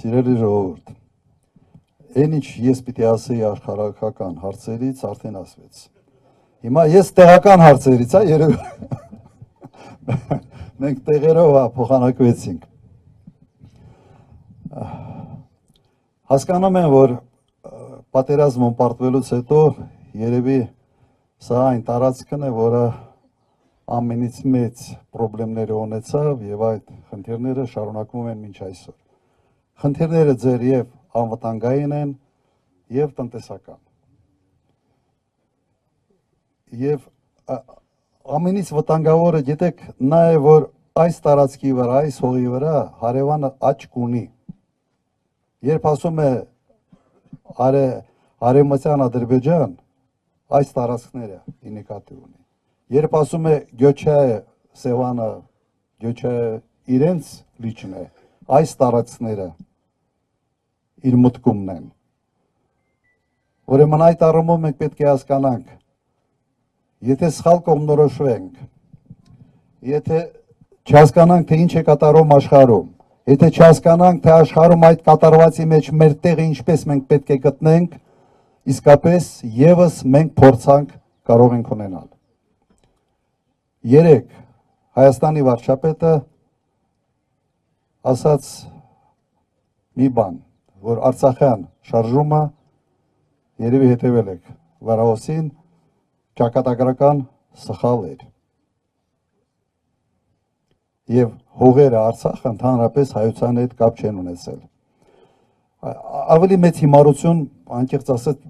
Սիրելի ժողովուրդ, այն ինչ ես պիտի ասեի աշխարհական հարցերից արդեն ասվեց։ Հիմա ես տեղական հարցերից, երևի մենք տեղերով փոխանակվեցինք։ Հասկանում եմ, որ պատերազմում պարտվելուց հետո երևի սա այն տարածքն է, որը ամենից մեծ խնդիրներ ունեցավ եւ այդ խնդիրները շարունակվում են մինչ այսօր։ Խնդիրները ձեր եւ անվտանգային են եւ տնտեսական։ Եվ ամենից վտանգավորը գիտեք նա է, որ այս տարածքի վրա, այս հողի վրա հարևանը աչք ունի։ Երբ ասում է Արևմտյան Ադրբեջան, այս տարածքները նկատի ունի։ Երբ ասում է Գյոչայ Սևանը, Գյոչայ իրենց լիճն է, այս տարածքները իր մտքումն են։ Ուրեմն այդ առումով մենք պետք է հասկանանք, եթե սխալ կողմնորոշվենք, եթե չհասկանանք, թե ինչ է կատարում աշխարհում, եթե չհասկանանք, թե աշխարհում այդ կատարվածի մեջ մեր տեղը ինչպես մենք պետք է գտնենք, իսկապես եւս մենք փորձանք կարող ենք ունենալ։ Երեք Հայաստանի վարչապետը ասաց մի բան, որ Արցախյան շարժումը երևի հետևել եք վարահոսին, ճակատագրական սխալ էր։ Եվ հողերը Արցախը ընդհանրապես հայության հետ կապ չեն ունեցել։ Ավելի մեծ հիմարություն, անկեղծ ասած,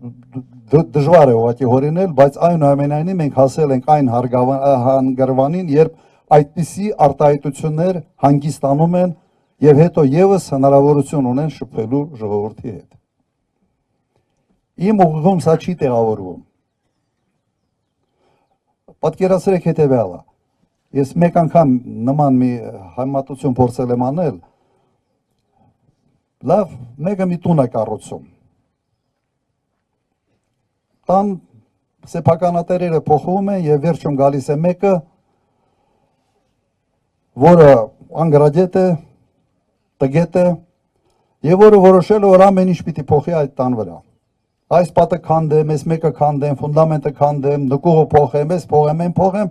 դժվար է ուղղակի հորինել, բայց այնուամենայնիվ մենք հասել ենք այն հանգրվանին, երբ այդպիսի արտահայտություններ հանգստանում են եւ հետո եւս հնարավորություն ունեն շփվելու ժողովրդի հետ։ Իմ ուղղում սա չի տեղավորվում։ Պատկերացրեք հետեւյալը։ Ես մեկ անգամ նման մի համատություն փորձել եմ անել, լավ, մեկը մի տուն է կառուցում։ Տան սեփականատերերը փոխվում են եւ վերջում գալիս է մեկը, որը անգրադետ է, տգետ է, եւ որը որոշել է, որ ամեն ինչ պիտի փոխի այդ տան վրա։ Այս պատը քանդեմ, այս մեկը քանդեմ, ֆունդամենտը քանդեմ, նկուղը փոխեմ, այս փոխեմ,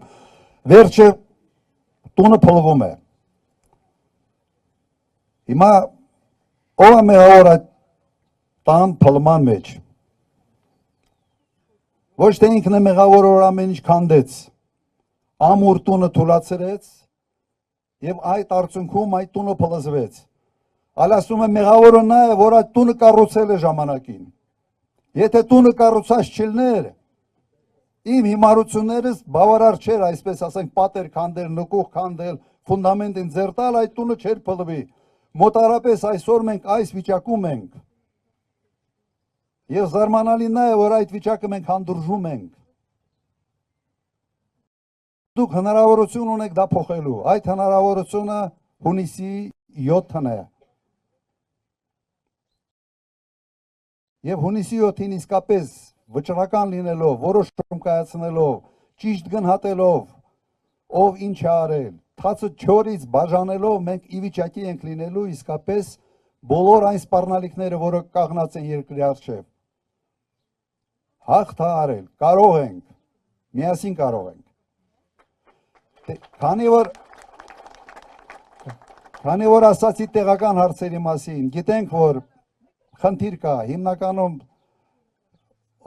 վերջը տունը փլվում է։ Հիմա ով է մեղավոր այդ տան փլման մեջ։ Ոչ թե ինքն է մեղավոր, որ ամեն ինչ քանդեց, ամուր տունը թուլացրեց եւ այդ արդյունքում այդ տունը փլզվեց։ Այլ ասում է մեղավորը նա է, որ այդ տունը կառուցել է ժամանակին։ Եթե տունը կառուցած չլներ, իմ հիմարություններս բավարար չէր, այսպես ասենք, պատեր քանդել, նկուղ քանդել, ֆունդամենտին ձեռ տալ, այդ տունը չէր փլվի։ Մոտարապես այսօր մենք այս վիճակում ենք։ Եվ զարմանալի նա է, որ այդ վիճակը մենք հանդուրժում ենք։ Դուք հնարավորություն ունեք դա փոխելու։ Այդ հնարավորությունը հունիսի 7-ն է։ Եվ հունիսի 7-ին իսկապես վճռական լինելով, որոշում կայացնելով, ճիշտ գնահատելով, ով ինչ է արել, թացը չորից բաժանելով, մենք ի վիճակի ենք լինելու իսկապես բոլոր այն սպառնալիքները, որը կաղնած են երկրի առջև, հաղթահարել, կարող ենք, միասին կարող ենք։ Քանի որ ասացի տեղական հարցերի մասին, գիտենք, որ խնդիր կա, հիմնականում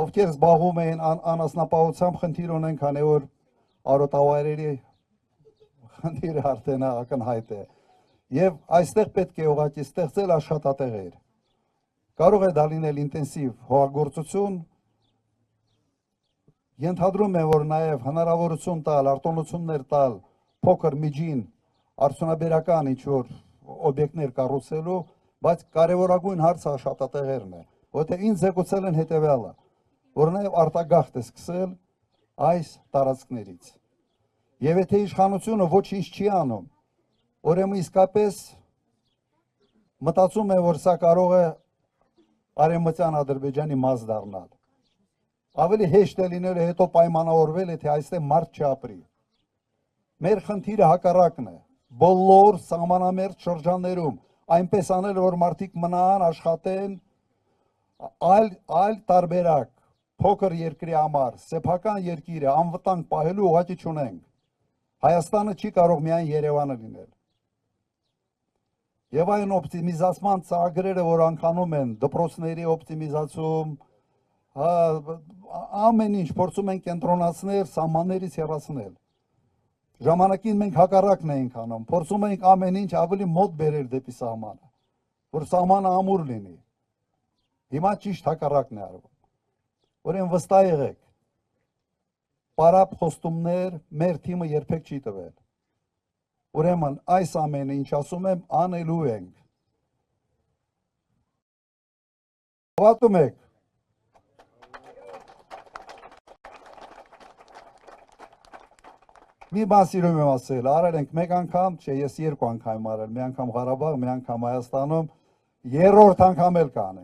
ովքեր զբաղվում են անասնապահությամբ խնդիր ունեն, քանի որ արոտավայրերի խնդիրը արդեն ակնհայտ է։ Եվ այստեղ պետք է ուղղակի ստեղծել աշխատատեղեր։ Կարող է դա լինել ինտենսիվ հողագործություն, ենթադրում եմ, որ նաև հնարավորություն տալ, արտոնություններ տալ, փոքր միջին արդյունաբերական ինչ-որ օբյեկտներ կառուցելու, բայց կարևորագույն հարցը աշխատատեղերն է, որտեղ ինձ զեկուցել են հետևյալը, որ նաև արտագաղթ է սկսել այս տարածքներից։ Եվ եթե իշխանությունը ոչինչ չի անում, ուրեմն իսկապես մտածում է, որ սա կարող է Արևմտյան Ադրբեջանի մաս դառնալ։ Ավելի հեշտ է լինել հետո պայմանավորվել, եթե այստեղ մարդ չապրի։ Մեր խնդիրը հակառակն է։ Բոլոր սահմանամերձ շրջաններում այնպես անել, որ մարդիկ մնան, աշխատեն, այլ տարբերակ, փոքր երկրի համար, սեփական երկիր է, անվտանգ պահելու ուղղակի չունենք։ Հայաստանը չի կարող միայն Երևանը լինել։ Եվ այն օպտիմիզացման ծրագրերը, որ անկանում են, դպրոցների օպտիմիզացում, ամեն ինչ փորձում են կենտրոնացնել, սահմաններից հեռացնել։ Ժամանակին մենք հակառակն էինք անում, փորձում էինք ամեն ինչ ավելի մոտ բերել դեպի սահմանը, որ սահմանը ամուր լինի։ Հիմա ճիշտ հակառակն է արվում։ Ուրեմն վստահ եղեք, պարապ խոստումներ մեր թիմը երբեք չի տվել։ Ուրեմն այս ամենը, ինչ ասում եմ, անելու ենք։ Հավատում եք։ Մի բան սիրում եմ ասել, արել ենք մեկ անգամ, չէ, ես երկու անգամ արել, մի անգամ Ղարաբաղ, մի անգամ Հայաստանում, երրորդ անգամ էլ կանենք։